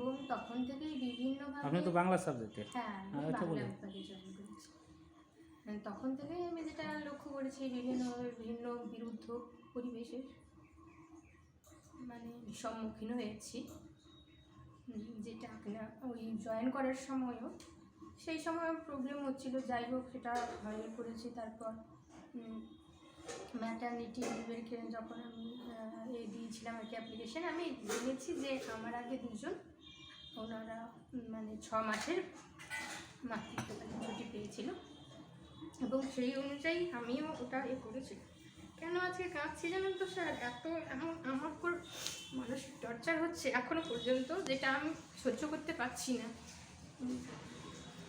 এবং তখন থেকেই বিভিন্নভাবে আপনি তো বাংলা সাবজেক্টে। হ্যাঁ আমি আচ্ছা, বাংলা বলুন। বিভাগে জয়েন করেছি। তখন থেকেই আমি যেটা লক্ষ্য করেছি বিভিন্ন বিরুদ্ধ পরিবেশের মানে সম্মুখীন হয়েছি, যেটা আপনার ওই জয়েন করার সময়ও সেই সময় প্রবলেম হচ্ছিল। যাই হোক সেটা হয়ে করেছি। তারপর ম্যাটারনিটি লিভের ক্ষেত্রে যখন আমি দিয়েছিলাম একটা অ্যাপ্লিকেশন, আমি জেনেছি যে আমার আগে দুজন ওনারা মানে 6 মাসের মাতৃত্বকালীন ছুটি পেয়েছিল এবং সেই অনুযায়ী আমিও ওটা করেছি। কেন আজকে কাঁদছি জানেন তো স্যার, এত আমার উপর মানসিক টর্চার হচ্ছে এখনও পর্যন্ত, যেটা আমি সহ্য করতে পারছি না।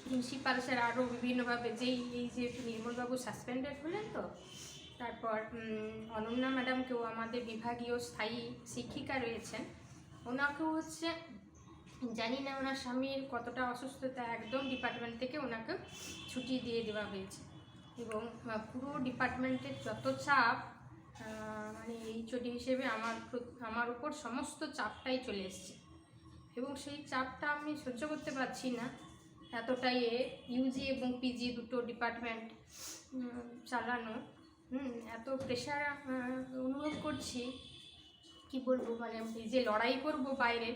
প্রিন্সিপাল স্যার আরও বিভিন্নভাবে এই যে নির্মলবাবু সাসপেন্ডেড হলেন, তো তারপর অনন্যা ম্যাডামকেও, আমাদের বিভাগীয় স্থায়ী শিক্ষিকা রয়েছেন, ওনাকেও হচ্ছে জানি না ওনার স্বামীর কতটা অসুস্থতা, একদম ডিপার্টমেন্ট থেকে ওনাকে ছুটি দিয়ে দেওয়া হয়েছে এবং পুরো ডিপার্টমেন্টের যত চাপ মানে এইচওডি হিসেবে আমার উপর সমস্ত চাপটাই চলে এসছে এবং সেই চাপটা আমি সহ্য করতে পারছি না। এতটাই ইউজি এবং পিজি দুটো ডিপার্টমেন্ট চালানো, এত প্রেশার অনুভব করছি, কি বলবো। মানে এই যে লড়াই করব বাইরে,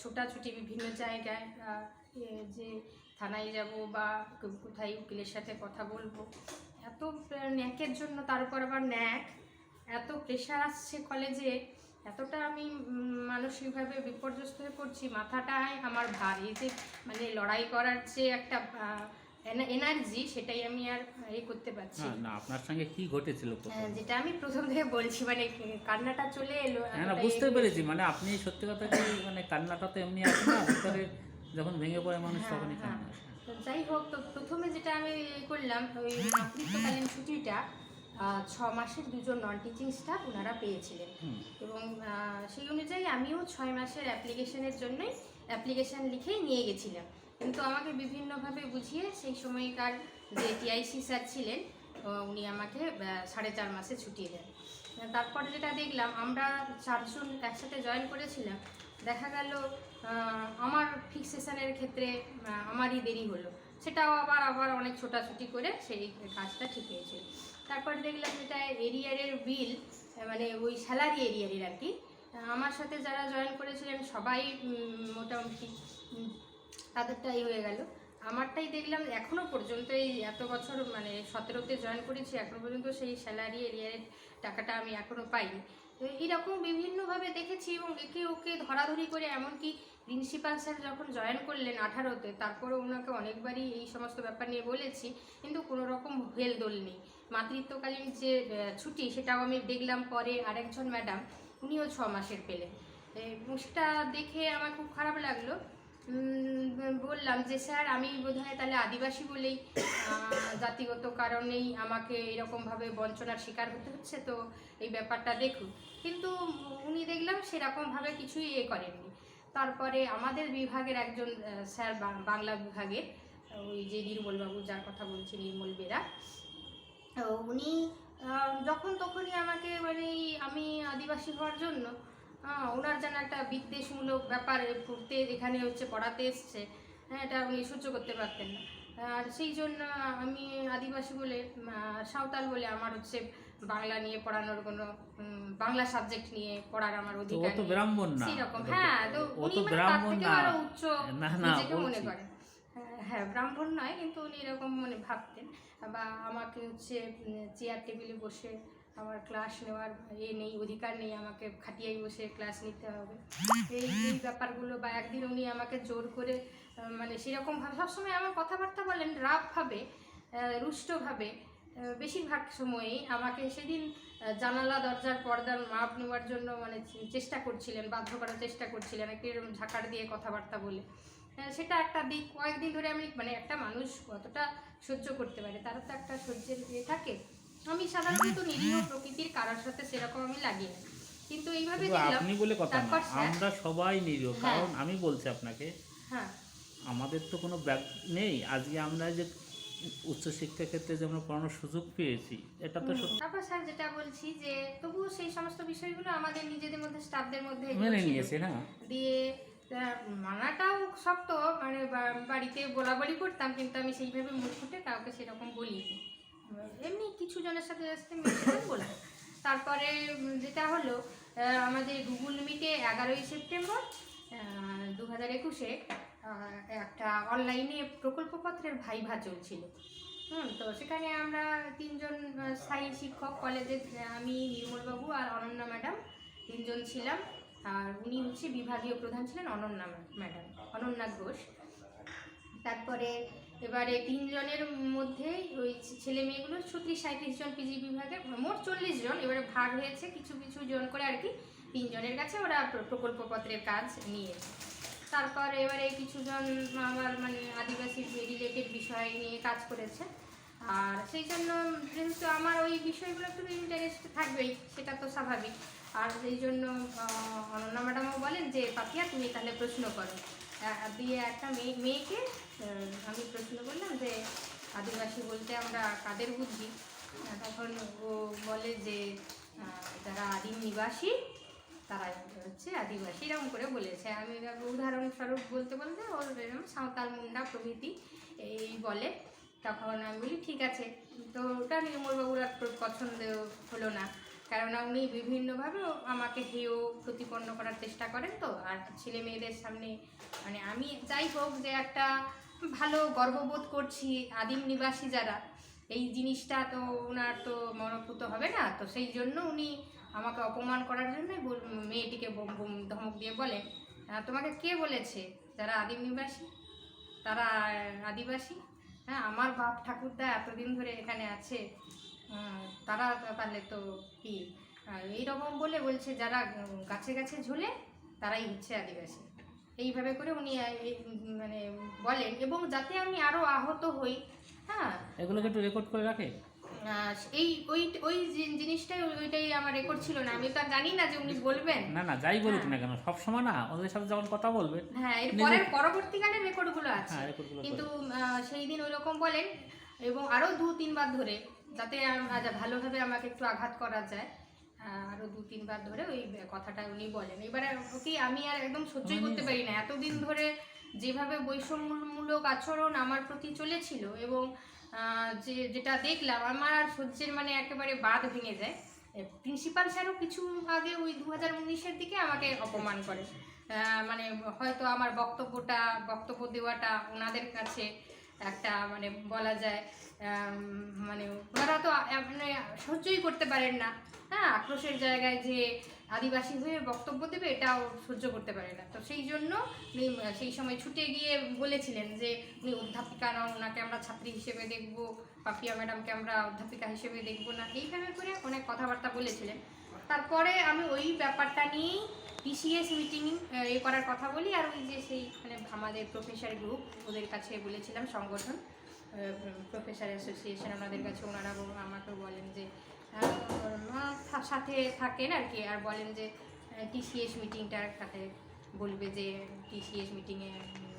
ছোটাছুটি বিভিন্ন জায়গায়, যে থানায় যাব বা কোথায় উকিলের সাথে কথা বলবো, এত ন্যাকের জন্য, তার উপর আবার ন্যাক, এত প্রেশার আসছে কলেজে, এতটা আমি মানসিকভাবে বিপর্যস্ত হয়ে পড়ছি। মাথাটায় আমার ভার, এই যে মানে লড়াই করার যে একটা এনার্জি, সেটাই আমি আর করতে পারছি না। আপনার সঙ্গে কি ঘটেছিল? যেটা আমি প্রথম থেকে বলছি, মানে কান্নাটা চলে এলো। না, বুঝতে পেরেছি। মানে আপনি সত্যি কথা কি, মানে কান্নাটা তো এমনি আসে না, ভিতরে যখন ভেঙে পড়ে মানুষ তখনই কান্না আসে। তো যাই হোক, তো প্রথমে যেটা আমি করলাম, ওই মাতৃত্বকালীন ছুটিটা 6 মাসের দুজন নন টিচিং স্টাফ ওনারা পেয়েছিলেন এবং সেই অনুযায়ী আমিও 6 মাসের অ্যাপ্লিকেশনের জন্যই অ্যাপ্লিকেশান লিখেই নিয়ে গেছিলাম। কিন্তু আমাকে বিভিন্নভাবে বুঝিয়ে সেই সময়কার যে টিআইসি স্যার ছিলেন, উনি আমাকে 4.5 মাসে ছুটিয়ে দেন। তারপরে যেটা দেখলাম, আমরা 4 জন একসাথে জয়েন করেছিলাম, দেখা গেল আমার ফিক্সেশনের ক্ষেত্রে আমারই দেরি হলো, সেটাও আবার অনেক ছোটাছুটি করে সেই কাজটা ঠিক হয়েছিল। তারপর দেখলাম যেটা এরিয়ারের বিল, মানে ওই স্যালারি এরিয়ারের আর কি, আমার সাথে যারা জয়েন করেছিলেন সবাই মোটামুটি তাদেরটাই হয়ে গেল। আমারটাই দেখলাম এখনও পর্যন্ত, এই এত বছর মানে 17তে জয়েন করেছি, এখনও পর্যন্ত সেই স্যালারি এরিয়ারের টাকাটা আমি এখনও পাইনি। তো এইরকম বিভিন্নভাবে দেখেছি এবং একে ওকে ধরাধরি করে, এমনকি প্রিন্সিপাল স্যার যখন জয়েন করলেন 18তে, তারপরে ওনাকে অনেকবারই এই সমস্ত ব্যাপার নিয়ে বলেছি, কিন্তু কোনো রকম হেলদোল নেই। মাতৃত্বকালীন যে ছুটি, সেটাও আমি দেখলাম পরে আরেকজন ম্যাডাম, উনিও 6 মাসের পেলেন। সেটা দেখে আমার খুব খারাপ লাগলো। বললাম যে স্যার, আমি বোধহয় তাহলে আদিবাসী বলেই জাতিগত কারণেই আমাকে এরকমভাবে বঞ্চনার শিকার হতে হচ্ছে, তো এই ব্যাপারটা দেখুন। কিন্তু উনি দেখলাম সেরকমভাবে কিছুই করেননি। তারপরে আমাদের বিভাগের একজন স্যার, বাংলা বিভাগের, ওই যে নির্মলবাবু যার কথা বলছি, নির্মল বেরা, উনি যখন তখনই আমাকে মানে আমি আদিবাসী হওয়ার জন্য ওনার যেন একটা বিদ্বেষমূলক ব্যাপার পড়তে, এখানে হচ্ছে পড়াতে এসছে, এটা উনি সহ্য করতে পারতেন না। আর সেই জন্য আমি আদিবাসী বলে, সাঁওতাল বলে আমার হচ্ছে বাংলা নিয়ে পড়ানোর কোনো, বাংলা সাবজেক্ট নিয়ে পড়ার আমার অধিকার নেই, সেরকম। হ্যাঁ, তো উনি মানে তার থেকেও আরো উচ্চ নিজেকে মনে করেন। হ্যাঁ, ব্রাহ্মণ নয়, কিন্তু উনি এরকম মানে ভাবতেন। বা আমাকে হচ্ছে চেয়ার টেবিলে বসে আমার ক্লাস নেওয়ার নেই, অধিকার নেই, আমাকে খাটিয়ায় বসে ক্লাস নিতে হবে, এই ব্যাপারগুলো। বা একদিন উনি আমাকে জোর করে, মানে সেরকমভাবে সবসময় আমার কথাবার্তা বলেন রাফভাবে, রুষ্টভাবে, বেশিরভাগ সময়েই আমাকে সেদিন জানালা দরজার পর্দার মাপ নেওয়ার জন্য মানে চেষ্টা করছিলেন, বাধ্য করার চেষ্টা করছিলেন, একটু এরকম ঝাঁকার দিয়ে কথাবার্তা বলে। সেটা একটা দিক। কয়েকদিন ধরে আমি, মানে একটা মানুষ কতটা সহ্য করতে পারে, তারও তো একটা সহ্যের থাকে। আমি সাধারণত নিরীহ প্রকৃতির কারোর সাথে সেরকম আমি লাগি না, কিন্তু এইভাবে দেখলাম। আপনি বলে কথা না, আমরা সবাই নিরীহ। কারণ আমি বলছি আপনাকে, হ্যাঁ, আমাদের তো কোনো ব্যাগ নেই। আজকে আমরা যে উচ্চশিক্ষা ক্ষেত্রে যে আমরা পড়ানোর সুযোগ পেয়েছি, এটা তো তারপর স্যার যেটা বলছি যে তবুও সেই সমস্ত বিষয়গুলো আমাদের নিজেদের মধ্যে, স্টাফদের মধ্যে মেনে নিয়েছে না দিয়ে তা মানাটাও শক্ত, মানে বাড়িতে বলাবলি করতাম, কিন্তু আমি সেইভাবে মুখ ফুটে কাউকে সেরকম বলিনি। এমনি কিছু জনের সাথে আসতে মেয়েছিলাম বললাম। তারপরে যেটা হলো, আমাদের গুগল মিটে 11ই সেপ্টেম্বর 2021-এ একটা অনলাইনে প্রকল্পপত্রের ভাইভা চলছিল। তো সেখানে আমরা 3জন স্থায়ী শিক্ষক কলেজের, আমি, নির্মলবাবু আর অনন্যা ম্যাডাম 3জন ছিলাম। আর উনি হচ্ছে বিভাগীয় প্রধান ছিলেন অনন্যা ঘোষ। তারপরে এবারে 3জনের মধ্যে ওই ছেলে মেয়েগুলো 36-37 জন পিজি বিভাগে, মোট 40 জন, এবারে ভাগ হয়েছে কিছু কিছু জন করে আর কি। 3জনের কাছে ওরা প্রকল্পপত্রের কাজ নিয়েছে। তারপর এবারে কিছুজন আমার মানে আদিবাসী রিলেটেড বিষয় নিয়ে কাজ করেছে। আর সেই জন্য যেহেতু আমার ওই বিষয়গুলো একটু ইন্টারেস্ট থাকবেই, সেটা তো স্বাভাবিক। আর সেই জন্য অনন্যা ম্যাডামও বলেন যে পাপিয়া তুমি তাহলে প্রশ্ন করো। দিয়ে একটা মেয়েকে আমি প্রশ্ন করলাম যে আদিবাসী বলতে আমরা কাদের বুঝি। তখন ও বলে যে যারা আদিম নিবাসী তারা হচ্ছে আদিবাসী, এরকম করে বলেছে। আমি উদাহরণস্বরূপ বলতে বলতে ওর এরকম সাঁওতাল, মুন্ডা প্রভৃতি এই বলে। তখন আমি বলি ঠিক আছে। তো ওটা নির্মলবাবুর আর পছন্দ হলো না, কেননা উনি বিভিন্নভাবে আমাকে হেয় প্রতিপন্ন করার চেষ্টা করেন। তো আর ছেলে মেয়েদের সামনে মানে আমি যাই হোক যে একটা ভালো গর্ববোধ করছি, আদিম নিবাসী যারা, এই জিনিসটা তো ওনার তো মনোভূত হবে না। তো সেই জন্য উনি আমাকে অপমান করার জন্য মেয়েটিকে ধমক দিয়ে বলেন, তোমাকে কে বলেছে যারা আদিম নিবাসী তারা আদিবাসী? হ্যাঁ, আমার বাপ ঠাকুরদা এতদিন ধরে এখানে আছে, তারা তাহলে তো কি এইরকম বলছে যারা গাছে গাছে ঝোলে তারাই হচ্ছে আদিবাসী। এইভাবে করে উনি মানে বলেন, এবং যাতে আমি আরও আহত হই। হ্যাঁ, এগুলোকে একটু রেকর্ড করে রাখে। এই ওই ওই ওইটাই আমার রেকর্ড ছিল না। আমি তো আর জানি না যে উনি বলবেন। না যাই বলুক না কেন, সবসময় না ওদের সাথে যখন কথা বলবে, হ্যাঁ, এর পরবর্তীকালে রেকর্ডগুলো আছে। কিন্তু সেই দিন ওই রকম বলেন, এবং আরও 2-3 বার ধরে, যাতে ভালোভাবে আমাকে একটু আঘাত করা যায়, আরও 2-3 বার ধরে ওই কথাটা উনি বলেন। এবারে ওকে আমি আর একদম সহ্যই করতে পারি না। এতদিন ধরে যেভাবে বৈষম্যমূলক আচরণ আমার প্রতি চলেছিল, এবং যেটা দেখলাম, আমার আর সহ্যের মানে একেবারে বাঁধ ভেঙে যায়। প্রিন্সিপাল স্যারও কিছু আগে ওই 2019-এর দিকে আমাকে অপমান করে। মানে হয়তো আমার বক্তব্য দেওয়াটা ওনাদের কাছে একটা মানে বলা যায়, মানে ওনারা তো মানে সহ্যই করতে পারেন না। হ্যাঁ, আক্রোশের জায়গায় যে আদিবাসী হয়ে বক্তব্য দেবে এটাও সহ্য করতে পারে না। তো সেই জন্য উনি সেই সময় ছুটে গিয়ে বলেছিলেন যে উনি অধ্যাপিকা নন, ওনাকে আমরা ছাত্রী হিসেবে দেখব, পাপিয়া ম্যাডামকে আমরা অধ্যাপিকা হিসেবে দেখব না, এইভাবে করে অনেক কথাবার্তা বলেছিলেন। তারপরে আমি ওই ব্যাপারটা নিয়েই টিসিএস মিটিং করার কথা বলি। আর ওই যে সেই মানে আমাদের প্রফেসর গ্রুপ, ওদের কাছে বলেছিলাম, সংগঠন প্রফেসর অ্যাসোসিয়েশন, ওনাদের কাছে ওনারা আমাকে বলেন যে সাথে থাকেন আর কি, আর বলেন যে টিসিএস মিটিংটার সাথে বলবে যে টিসিএস মিটিংয়ে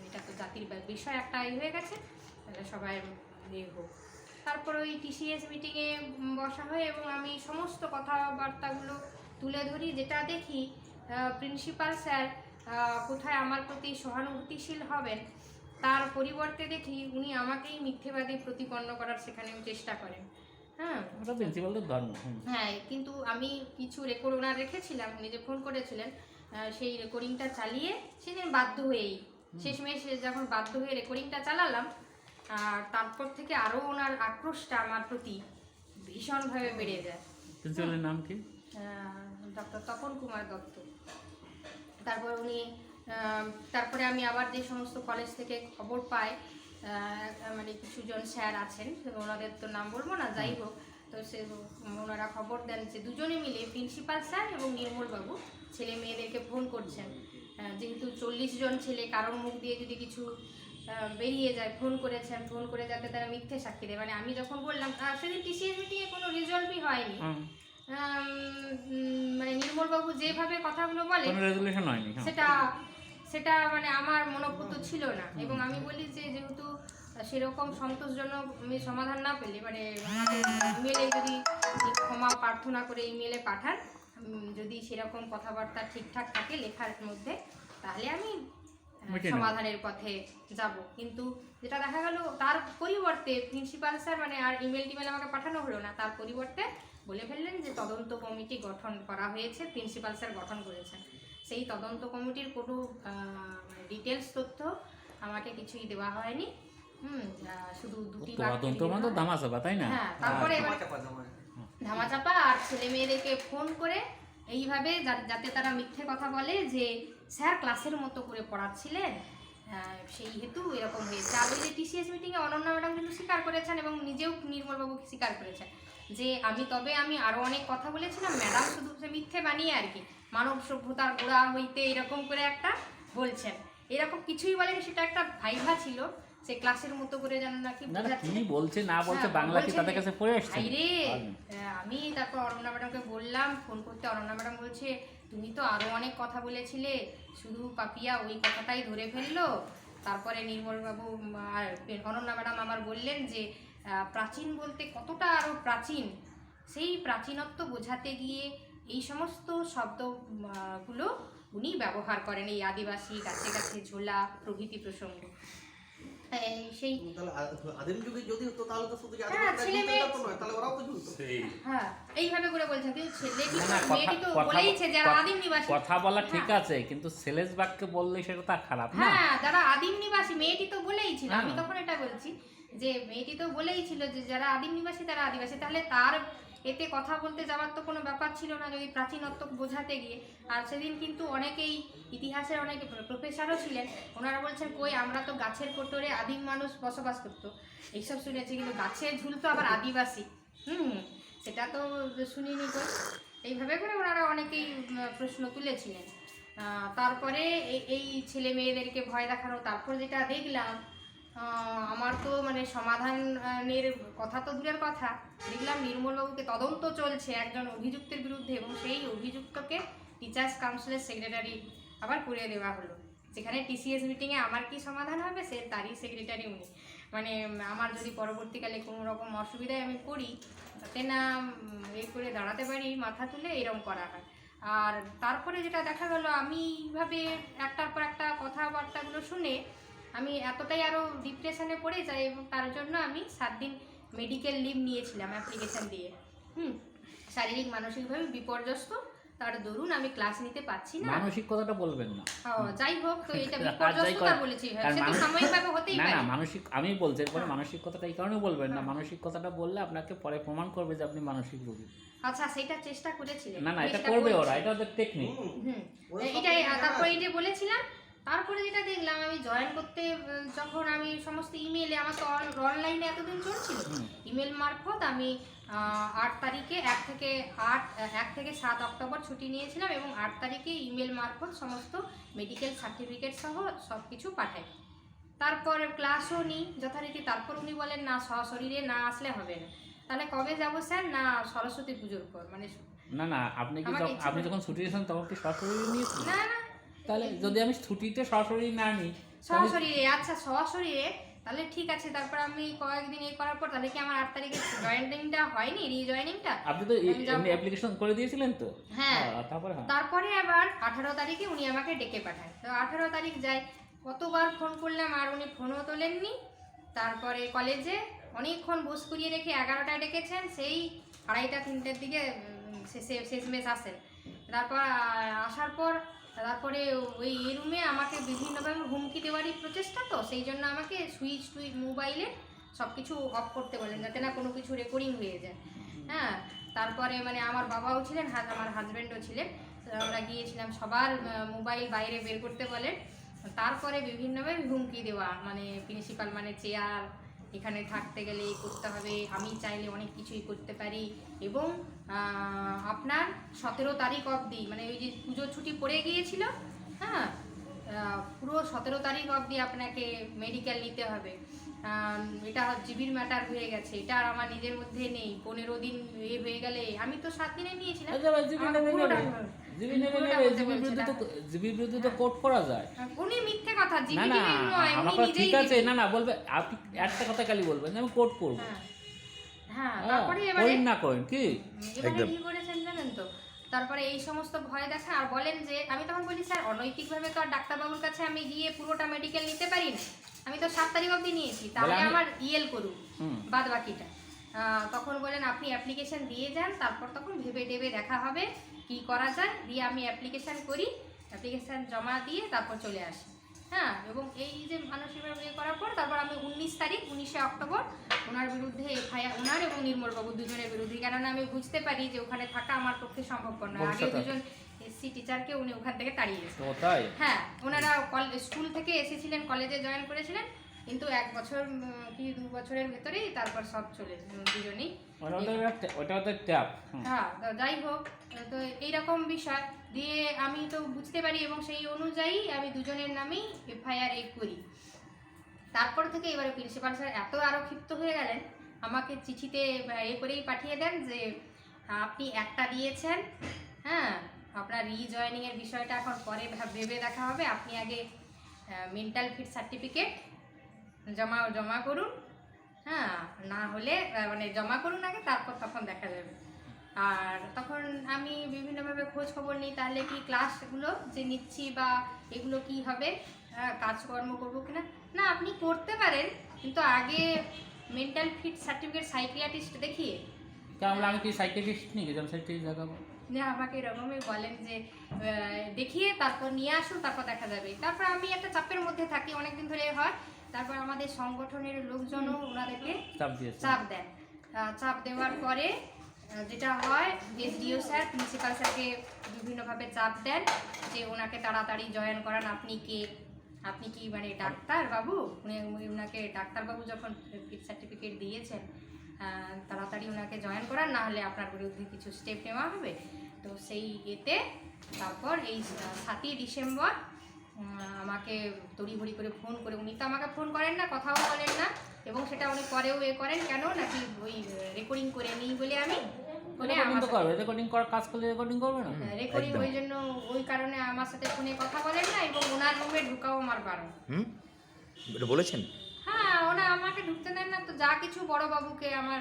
এটা তো জাতির বিষয় একটা হয়ে গেছে, তাহলে সবাই হোক। তারপর ওই টিসিএস মিটিংয়ে বসা হয় এবং আমি সমস্ত কথাবার্তাগুলো তুলে ধরি। যেটা দেখি প্রিন্সিপাল স্যার কোথায় আমার প্রতি সহানুভূতিশীল হবেন, তার পরিবর্তে দেখি উনি আমাকেই মিথ্যেবাদী প্রতিপন্ন করার সেখানেও চেষ্টা করেন। হ্যাঁ, ওটা প্রিন্সিপালদের ধর্ম। হ্যাঁ, কিন্তু আমি কিছু রেকর্ড ওনার রেখেছিলাম, উনি যে ফোন করেছিলেন সেই রেকর্ডিংটা চালিয়ে সেদিন বাধ্য হয়েই শেষমেশ যখন বাধ্য হয়ে রেকর্ডিংটা চালালাম, আর তারপর থেকে আরও ওনার আক্রোশটা আমার প্রতি ভীষণভাবে বেড়ে যায়। প্রিন্সিপালের নাম কি? ডক্টর তপন কুমার দত্ত। তারপর উনি তারপরে আমি আবার যে সমস্ত কলেজ থেকে খবর পাই, মানে কিছুজন স্যার আছেন, ওনাদের তো নাম বলবো না, যাই হোক, তো ওনারা খবর দেন যে দুজনে মিলে প্রিন্সিপাল স্যার এবং নির্মলবাবু ছেলে মেয়েদেরকে ফোন করছেন। যেহেতু 40 জন ছেলে কারোর মুখ দিয়ে যদি কিছু বেরিয়ে যায়, ফোন করে যাতে তারা মিথ্যে সাক্ষী দেয়। মানে আমি যখন বললাম, সেদিন টিসিএস মিটিংয়ে কোনো রেজলভই হয়নি, মানে নির্মলবাবু যেভাবে কথাগুলো বলেন সেটা মানে আমার মনোভূত ছিল না। এবং আমি বলি যে যেহেতু সেরকম সন্তোষজনক সমাধান না পেলে, মানে আমাদের ইমেলে যদি ক্ষমা প্রার্থনা করে ইমেলে পাঠান, যদি সেরকম কথাবার্তা ঠিকঠাক থাকে লেখার মধ্যে, তাহলে আমি মিটে নেবে। সমাধানের পথে যাব। কিন্তু যেটা দেখা গেল তার পরিবর্তে প্রিন্সিপাল স্যার মানে আর টিমেল আমাকে পাঠানো হলো না, তার পরিবর্তে বলে ফেললেন যে তদন্ত কমিটি গঠন করা হয়েছে, প্রিন্সিপাল স্যার গঠন করেছেন। সেই তদন্ত কমিটির কোনো ডিটেলস তথ্য আমাকে কিছুই দেওয়া হয়নি। শুধু দুটি তদন্ত মানে তো ধামাচাপা, তাই না? হ্যাঁ, তারপরে এবার ধামাচাপা আর ছেলে মেয়েদেরকে ফোন করে এইভাবে যাতে তারা মিথ্যে কথা বলে যে স্যার ক্লাসের মতো করে পড়াচ্ছিলেন, সেই হেতু এরকম হয়েছে। আর ওই যে টিসিএস মিটিংয়ে অনন্যা ম্যাডাম কিন্তু স্বীকার করেছেন এবং নিজেও নির্মলবাবু স্বীকার করেছেন যে আমি আরও অনেক কথা বলেছিলাম, ম্যাডাম শুধু সে মিথ্যে বানিয়ে আর কি মানব সভ্যতার গোড়া হইতে এরকম করে একটা বলছেন, এরকম কিছুই বলেনি। সেটা একটা ভাইভা ছিল, সে ক্লাসের মতো করে যেন নাকি না বোঝাচ্ছে। কি বলছে না বলছে বাংলা কি তাদের কাছে পড়ে আসছে? ভাইরে, আমি তারপর অনন্যা ম্যাডামকে বললাম, ফোন করতে অনন্যা ম্যাডাম বলছে তুমি তো আরো অনেক কথা বলেছিলে, শুধু পাপিয়া ওই কথাটাই ধরে ফেললো। তারপরে নির্মলবাবু আর অনন্যা ম্যাডাম আমার বললেন যে প্রাচীন বলতে কতটা আরো প্রাচীন, সেই প্রাচীনত্ব বোঝাতে গিয়ে এই সমস্ত শব্দগুলো উনি ব্যবহার করেন, এই আদিবাসী, গাছে গাছে ঝোলা প্রভৃতি প্রসঙ্গ। সেই আদিম যুগে যদি হতো তাহলে তো শুধু ছেলে মেয়ে তাহলে ওরাও তো ঝুলতো। হ্যাঁ এইভাবে করে বলছেন, কিন্তু ছেলেটি না, মেয়েটি তো বলেইছে যারা আদিম নিবাসী। কথা বলা ঠিক আছে, কিন্তু সেলেস বাক্যে বললে সেটা তার খারাপ না। হ্যাঁ, যারা আদিম নিবাসী, মেয়েটি তো বলেইছিল, আমি হ্যাঁ। তখন এটা বলছি যে মেয়েটি তো বলেইছিল যে যারা আদিম নিবাসী তারা আদিবাসী, তাহলে তার এতে কথা বলতে যাওয়ার তো কোনো ব্যাপার ছিল না যদি প্রাচীনত্ব বোঝাতে গিয়ে। আর সেদিন কিন্তু অনেকেই ইতিহাসের অনেক প্রফেসরও ছিলেন, ওনারা বলছেন কই আমরা তো গাছের কোটরে আদিম মানুষ বসবাস করতো এইসব শুনেছি, কিন্তু গাছে ঝুলতো আবার আদিবাসী, সেটা তো শুনিনি কই। এইভাবে করে ওনারা অনেকেই প্রশ্ন তুলেছিলেন। তারপরে এই ছেলে মেয়েদেরকে ভয় দেখানো, তারপর যেটা দেখলাম আমার তো মানে সমাধানের কথা তো দূরের কথা, দেখলাম নির্মলবাবুকে তদন্ত চলছে একজন অভিযুক্তের বিরুদ্ধে, এবং সেই অভিযুক্তকে টিচার্স কাউন্সিলের সেক্রেটারি আবার করে দেওয়া হলো। যেখানে টিসিএস মিটিংয়ে আমার কি সমাধান হবে সে তারই সেক্রেটারি উনি। মানে আমার যদি পরবর্তীকালে কোনো রকম অসুবিধায় আমি পড়ি তাতে না এই করে দাঁড়াতে পারি মাথা তুলে, এরকম করা হয়। আর তারপরে যেটা দেখা গেল আমি এইভাবে একটার পর একটা কথাবার্তাগুলো শুনে আমি এতটাই আরও ডিপ্রেশনে পড়ে যাই, এবং তার জন্য আমি 7 দিন মেডিকেল লিভ নিয়েছিলাম অ্যাপ্লিকেশন দিয়ে। শারীরিক মানসিকভাবে বিপর্যস্ত, তার দরুন আমি ক্লাস নিতে পারছি না। মানসিক কথাটা বলবেন না। যাই হোক, তো এটা বিপর্যস্ততা বলেছি, সে তো সাময়িকভাবে হতেই না পারে। না, মানসিক আমি বলছি এরপরে মানসিক কথাটা এই কারণে বলবেন না, মানসিক কথাটা বললে আপনাকে পরে প্রমাণ করবে যে আপনি মানসিক রোগী। আচ্ছা, সেটা চেষ্টা করেছিলেন। না না, এটা করবে ওরা, এটা ওদের টেকনিক। এটাই তারপরে এই যে বলেছিলাম, তারপরে যেটা দেখলাম আমি জয়েন করতে যখন আমি সমস্ত ইমেলে, আমার তো অনলাইনে এতদিন চলছিল, ইমেল মারফত আমি 8 তারিখে 1 থেকে 7 অক্টোবর ছুটি নিয়েছিলাম, এবং 8 তারিখে ইমেল মারফত সমস্ত মেডিকেল সার্টিফিকেট সহ সব কিছু পাঠাই। তারপর ক্লাসও নিই যথারীতি। তারপর উনি বলেন না, সশরীরে না আসলে হবে না। তাহলে কবে যাব স্যার? না সরস্বতী পুজোর পর, মানে না না, আপনি যখন ছুটি নিয়েছেন তখন কি সরাসরি নিয়েছেন? না না, তাহলে যদি আমি ছুটিতে সরাসরি না নিই, সশরীরে, আচ্ছা সশরীরে, তাহলে ঠিক আছে। তারপর আমি কয়েকদিন এই করার পর তাহলে কি আমার 8 তারিখে জয়েনিংটা হয়নি, রিজয়েনিংটা? আপনি তো এমনি অ্যাপ্লিকেশন করে দিয়েছিলেন তো? হ্যাঁ। তারপরে আবার 18 তারিখে উনি আমাকে ডেকে পাঠায়। তো 18 তারিখ যাই, কতবার ফোন করলাম আর উনি ফোনও তোলেননি। তারপরে কলেজে অনেকক্ষণ বস করিয়ে রেখে 11টায় ডেকেছেন, সেই 2:30-3টের দিকে শেষমেশ আসেন। তারপর আসার পর তারপরে ওই রুমে আমাকে বিভিন্নভাবে হুমকি দেওয়ারই প্রচেষ্টা, তো সেই জন্য আমাকে সুইচ মোবাইলে সব কিছু অফ করতে বলেন যাতে না কোনো কিছু রেকর্ডিং হয়ে যায়। হ্যাঁ, তারপরে মানে আমার বাবাও ছিলেন, আমার হাজব্যান্ডও ছিলেন, আমরা গিয়েছিলাম, সবার মোবাইল বাইরে বের করতে বলেন। তারপরে বিভিন্নভাবে হুমকি দেওয়া, মানে প্রিন্সিপাল মানে চেয়ার, এখানে থাকতে গেলে করতে হবে, আমি চাইলে অনেক কিছুই করতে পারি, এবং আপনার 17 তারিখ অবধি, মানে ওই যে পুজোর ছুটি পড়ে গিয়েছিল, হ্যাঁ, পুরো 17 তারিখ অবধি আপনাকে মেডিকেল নিতে হবে। এটা জিবির ম্যাটার হয়ে গেছে, এটা আর আমার নিজের মধ্যে নেই। 15 দিন হয়ে গেলে, আমি তো 7 দিনে নিয়েছিলাম। জিবির বিরুদ্ধে তো কোর্ট করা যায়। উনি মিথ্যে কথা, না না, আমার কথা ঠিক আছে, না না বলবে, আপনি একটা কথা খালি বলবেন আমি কোর্ট করব। হ্যাঁ, তারপরে এবারে না করেন কি এবারে কি করেছেন জানেন তো, তারপরে এই সমস্ত ভয় দেখা আর বলেন যে আমি তখন বলি স্যার অনৈতিকভাবে তো আর ডাক্তারবাবুর কাছে আমি গিয়ে পুরোটা মেডিকেল নিতে পারি না, আমি তো 7 তারিখ অবধি নিয়েছি, তাহলে আমি- আমার ইএল করুন হুম। বাদ বাকিটা। তখন বলেন আপনি অ্যাপ্লিকেশন দিয়ে যান, তারপর তখন ভেবে টেবে দেখা হবে কি করা যায়। দিয়ে আমি অ্যাপ্লিকেশন করি, অ্যাপ্লিকেশন জমা দিয়ে তারপর চলে আসি। হ্যাঁ, এবং এই যে মানসিকভাবে ইয়ে করার পর তারপর আমি 19 অক্টোবর ওনার বিরুদ্ধে এফআইআর, ওনার এবং নির্মলবাবু দুজনের বিরুদ্ধে, কেননা আমি বুঝতে পারি যে ওখানে থাকা আমার পক্ষে সম্ভবপর নয়। আগে ভবিষ্যতে। দুজন এসসি টিচারকে উনি ওখান থেকে তাড়িয়েছেন। তো তাই হ্যাঁ, ওনারা স্কুল থেকে এসেছিলেন, কলেজে জয়েন করেছিলেন, কিন্তু 1 বছর কি 2 বছরের ভেতরেই তারপর সব চলে দুজনেই। ওটা তো ট্যাপ। হ্যাঁ, তো যাই হোক, তো এইরকম বিষয় দিয়ে আমি তো বুঝতে পারি এবং সেই অনুযায়ী আমি দুজনের নামেই এফআইআর করি। তারপর থেকে এবারে প্রিন্সিপাল স্যার এত আরও ক্ষিপ্ত হয়ে গেলেন, আমাকে চিঠিতে করেই পাঠিয়ে দেন যে আপনি একটা দিয়েছেন, হ্যাঁ আপনার রিজয়েনিংয়ের বিষয়টা এখন পরে ভেবে দেখা হবে, আপনি আগে মেন্টাল ফিট সার্টিফিকেট জমা করুন, হ্যাঁ না হলে মানে জমা করুন আগে, তারপর তখন দেখা যাবে। আর তখন আমি বিভিন্নভাবে খোঁজ খবর নিই, তাহলে কি ক্লাসগুলো যে নিচ্ছি বা এগুলো কি হবে, কাজকর্ম করবো কিনা। না, আপনি করতে পারেন, কিন্তু আগে মেন্টাল ফিট সার্টিফিকেট সাইকিয়াট্রিস্ট দেখিয়ে। কেমন আমি কি সাইকিয়াট্রিস্ট নিয়ে গেছিলাম সাইকিয়াট্রিস্ট দেখাবো? যে আমাকে এরকমই বলেন যে দেখিয়ে তারপর নিয়ে আসুন, তারপর দেখা যাবে। তারপর আমি একটা চাপের মধ্যে থাকি, অনেকদিন ধরে হয়। তারপর আমাদের সংগঠনের লোকজনও ওনাদেরকে চাপ দিয়েছে। চাপ দেন। চাপ দেওয়ার পরে যেটা হয়, এসডিও স্যার প্রিন্সিপাল স্যারকে বিভিন্নভাবে চাপ দেন যে ওনাকে তাড়াতাড়ি জয়েন করান। আপনি কে, আপনি কি মানে ডাক্তার বাবু? উনি ওনাকে ডাক্তারবাবু যখন ফিট সার্টিফিকেট দিয়েছেন, তাড়াতাড়ি ওনাকে জয়েন করান, না হলে আপনার বিরুদ্ধে কিছু স্টেপ নেওয়া হবে। তো সেই এতে তারপর এই 7ই ডিসেম্বর আমাকে তড়িঘড়ি করে ফোন করে, উনি তো আমাকে ফোন করেন না, কথাও বলেন না, এবং সেটা উনি পরেও করেন কেন নাকি ওই রেকর্ডিং করে নিই বলে আমি বলে আমার রেকর্ডিং করার কাজ করলে রেকর্ডিং করবে না। রেকর্ডিং, ওই জন্য ওই কারণে আমার সাথে ফোনে কথা বলেন না, এবং ওনার রুমে ঢুকাও আমার বারণ। এটা বলেছেন? হ্যাঁ, ওনা আমাকে ঢুকতে দেন না, তো যা কিছু বড়বাবুকে আমার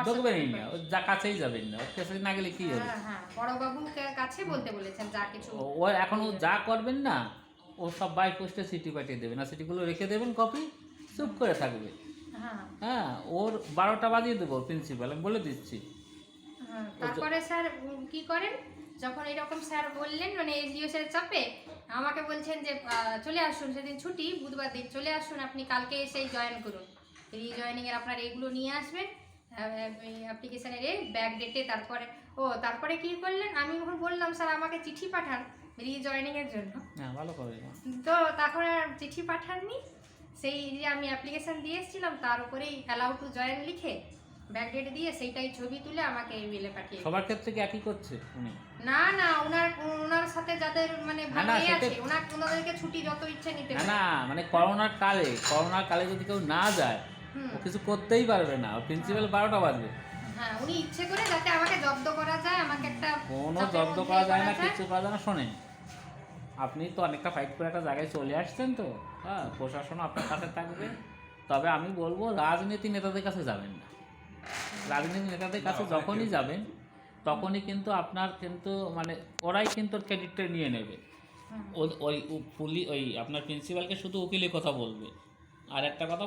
ঢুকবেনই না, ও যা কাছেই যাবেন না, ওর কাছে না গেলে কি হবে? হ্যাঁ, বড়বাবুকে কাছে বলতে বলেছেন যা কিছু। ও এখন ও যা করবেন না, ও সব বাই পোস্টে সিটি পাঠিয়ে দেবেন, আর সিটিগুলো রেখে দেবেন কপি, চুপ করে থাকবে। হ্যাঁ, হ্যাঁ, ওর 12টা বাজিয়ে দেবো প্রিন্সিপাল, আমি বলে দিচ্ছি। হ্যাঁ। তারপরে স্যার কি করেন, যখন এরকম স্যার বললেন, মানে এসডিও স্যার চাপে আমাকে বলছেন যে চলে আসুন, সেদিন ছুটি বুধবার দিন, চলে আসুন আপনি কালকে এসেই জয়েন করুন, রিজয়েনিংয়ের আপনার এইগুলো নিয়ে আসবেন, অ্যাপ্লিকেশানের ব্যাক ডেটে। তারপরে কি করলেন, আমি যখন বললাম স্যার আমাকে চিঠি পাঠান রিজয়েনিংয়ের জন্য, হ্যাঁ, ভালো করে। তো তখন আর চিঠি পাঠাননি। সেই যে আমি অ্যাপ্লিকেশান দিয়ে এসেছিলাম তার উপরেই অ্যালাউ টু জয়েন লিখে ব্যাকডেট দিয়ে সেইটাই ছবি তুলে আমাকে ইমেলে পাঠিয়ে। সবার ক্ষেত্রে কি একই করছে উনি? না না, ওনার সাথে যাদের মানে না, না, ভালো সেটা- আছে, ওনাদেরকে ছুটি যত ইচ্ছে নিতে না পারে। না, মানে করোনার কালে যদি কেউ না যায়, হুম। ও কিছু করতেই পারবে না, প্রিন্সিপাল 12টা বাজবে। হ্যাঁ, উনি ইচ্ছে করে যাতে আমাকে জব্দ করা যায়, আমাকে একটা কোনো চাপের জব্দ মধ্যে করা যায় না, যায়। কিছু করা যায় না। শোনেন, আপনি তো অনেকটা ফাইট করে একটা জায়গায় চলে আসছেন, তো হ্যাঁ, প্রশাসন আপনার কাছে থাকবে। তবে আমি বলবো রাজনীতি নেতাদের কাছে যাবেন না। রাজনীতি নেতাদের কাছে যখনই যাবেন তখনই কিন্তু আপনার কিন্তু মানে ওরাই কিন্তু ক্রেডিটটা নিয়ে নেবে। ওই আপনার প্রিন্সিপালকে শুধু উকিলের কথা বলবে। আর একটা কথা